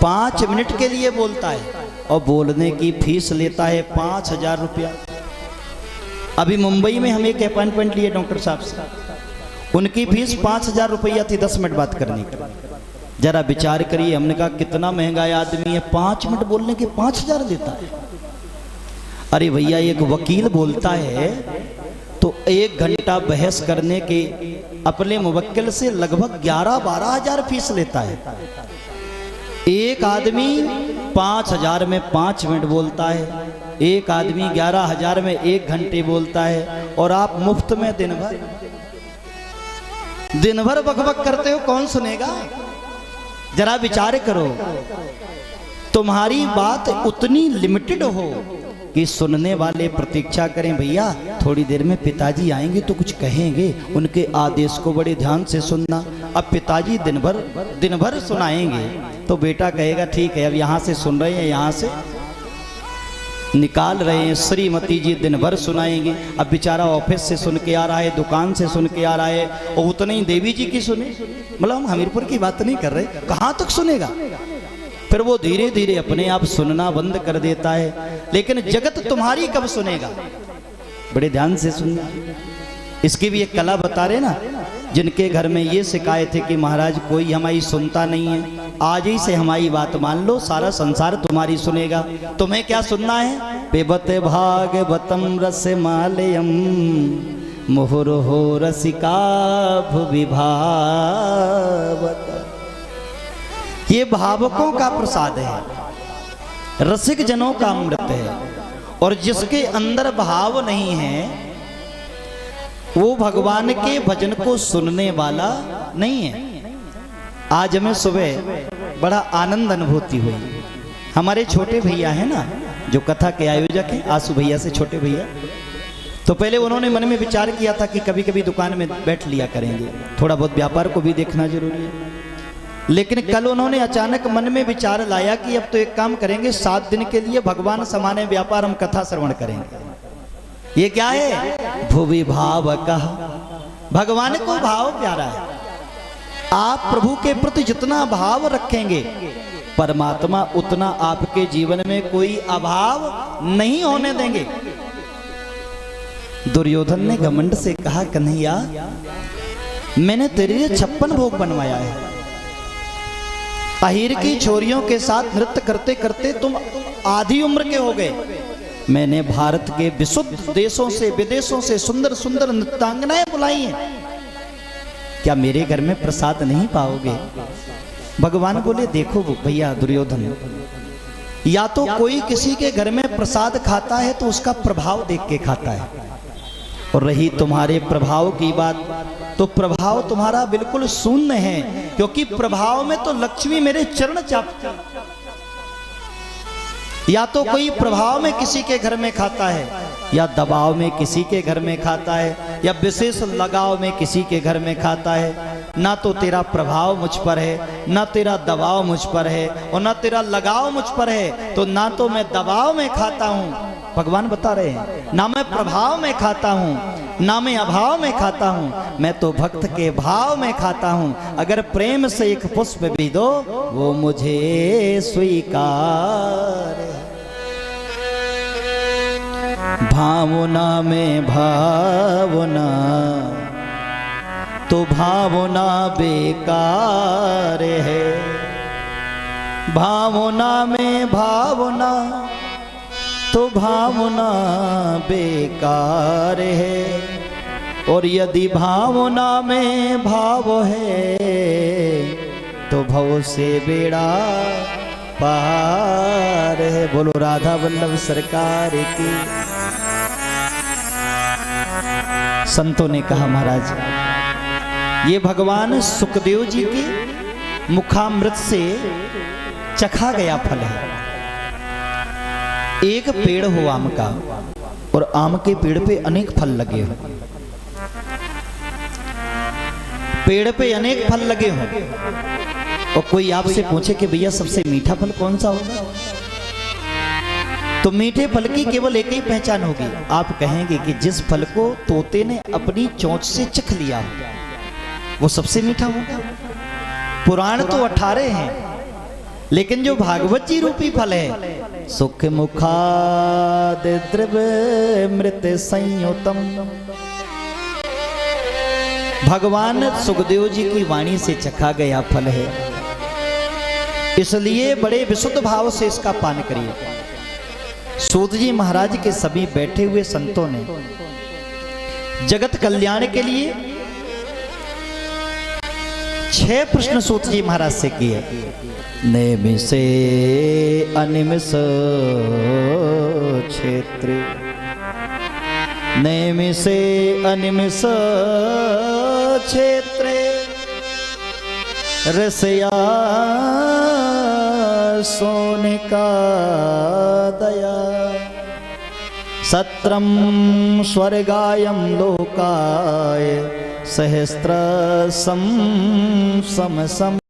5 minute के लिए बोलता है और बोलने की फीस लेता है 5,000 रुपया। अभी मुंबई में हम एक अपॉइंटमेंट लिए डॉक्टर साहब से, उनकी फीस 5,000 रुपया थी 10 मिनट बात करने की। जरा विचार करिए, हमने कहा कितना महंगा आदमी है, 5 मिनट बोलने के 5,000 देता है। अरे भैया, एक वकील बोलता है तो 1 घंटा बहस करने के अपने मुवक्किल से लगभग 11-12 हजार फीस लेता है। एक आदमी 5,000 में 5 मिनट बोलता है, एक आदमी 11,000 में 1 घंटे बोलता है, और आप मुफ्त में दिन भर बकबक करते हो। कौन सुनेगा? जरा विचार करो, तुम्हारी बात उतनी लिमिटेड हो कि सुनने वाले प्रतीक्षा करें, भैया थोड़ी देर में पिताजी आएंगे तो कुछ कहेंगे, उनके आदेश को बड़े ध्यान से सुनना। अब पिताजी दिन भर सुनाएंगे तो बेटा कहेगा ठीक है, अब यहाँ से सुन रहे हैं, यहाँ से निकाल रहे हैं। श्रीमती जी दिन भर सुनाएंगे। अब बेचारा ऑफिस से सुन के आ रहा है, दुकान से सुन के आ रहा है, और उतने ही देवी जी की सुने। मतलब हम हमीरपुर की बात नहीं कर रहे, कहाँ तक सुनेगा? फिर वो धीरे धीरे अपने आप सुनना बंद कर देता है। लेकिन जगत तुम्हारी कब सुनेगा? बड़े ध्यान से सुनना। इसकी भी एक कला बता रहे ना, जिनके घर में ये शिकायत है कि महाराज कोई हमारी सुनता नहीं है, आज ही से हमारी बात मान लो, सारा संसार तुम्हारी सुनेगा। तुम्हें क्या सुनना है? पेबत भागवतम रस मालयम मुहुर्हो रसिका भुवि भावत। ये भावकों का प्रसाद है, रसिक जनों का अमृत है, और जिसके अंदर भाव नहीं है वो भगवान के भजन को सुनने वाला नहीं है। आज हमें सुबह बड़ा आनंद अनुभूति हुई। हमारे छोटे भैया हैं ना, जो कथा के आयोजक हैं, आसू भैया से छोटे भैया, तो पहले उन्होंने मन में विचार किया था कि कभी कभी दुकान में बैठ लिया करेंगे, थोड़ा बहुत व्यापार को भी देखना जरूरी है। लेकिन कल उन्होंने अचानक मन में विचार लाया कि अब तो एक काम करेंगे, 7 दिन के लिए भगवान समाने व्यापार हम कथा श्रवण करेंगे। ये क्या है? भुवि भाव कहा। भगवान को भाव प्यारा है। आप प्रभु के प्रति जितना भाव रखेंगे, परमात्मा उतना आपके जीवन में कोई अभाव नहीं होने देंगे। दुर्योधन ने घमंड से कहा, कन्हैया मैंने तेरे लिए 56 भोग बनवाया है। अहीर की छोरियों के साथ नृत्य करते करते तुम आधी उम्र के हो गए। मैंने भारत के विशुद्ध देशों से विदेशों से सुंदर सुंदर नृत्यांगनाएं बुलाई हैं, क्या मेरे घर में प्रसाद नहीं पाओगे? भगवान बोले, देखो भैया दुर्योधन, या तो कोई किसी के घर में प्रसाद खाता है तो उसका प्रभाव देख के खाता है, और रही तुम्हारे प्रभाव की बात, तो प्रभाव तुम्हारा बिल्कुल शून्य है, क्योंकि प्रभाव में तो लक्ष्मी मेरे चरण चापती। या तो कोई प्रभाव में किसी के घर में खाता है, या दबाव में किसी के घर में खाता है, या विशेष लगाव में किसी के घर में खाता है। ना तो तेरा प्रभाव मुझ पर है, ना तेरा दबाव मुझ पर है, और ना तेरा लगाव मुझ पर है, तो ना तो मैं दबाव में खाता हूँ, भगवान बता रहे हैं, ना मैं प्रभाव में खाता हूँ, ना मैं अभाव में खाता हूँ, मैं तो भक्त के भाव में खाता हूँ। अगर प्रेम से एक पुष्प भी दो वो मुझे स्वीकार। भावना में भावना तो भावना बेकार है, भावना में भावना तो भावना बेकार है, और यदि भावना में भाव है तो भव से बेड़ा पार है। बोलो राधा वल्लभ सरकार की। संतों ने कहा, महाराज ये भगवान सुखदेव जी के मुखामृत से चखा गया फल है। एक पेड़ हो आम का, और आम के पेड़ पे अनेक फल लगे हो, पेड़ पे अनेक फल लगे हो, और कोई आपसे पूछे कि भैया सबसे मीठा फल कौन सा होगा, तो मीठे फल की केवल एक ही पहचान होगी। आप कहेंगे कि जिस फल को तोते ने अपनी चोंच से चख लिया वो सबसे मीठा होगा। पुराण तो 18 हैं, लेकिन जो भागवत जी रूपी फल है, सुख मुखाद द्रव्य मृत संयुतम, भगवान सुखदेव जी की वाणी से चखा गया फल है, इसलिए बड़े विशुद्ध भाव से इसका पान करिए। सूत जी महाराज के सभी बैठे हुए संतों ने जगत कल्याण के लिए 6 प्रश्न सूत जी महाराज से किए। नेमिषे अनिमिष क्षेत्र, नेमिषे अनिमिष क्षेत्रे रसया सोनिका दया, सत्रम स्वर्गायम लोकाय सहस्त्र सम सम सम।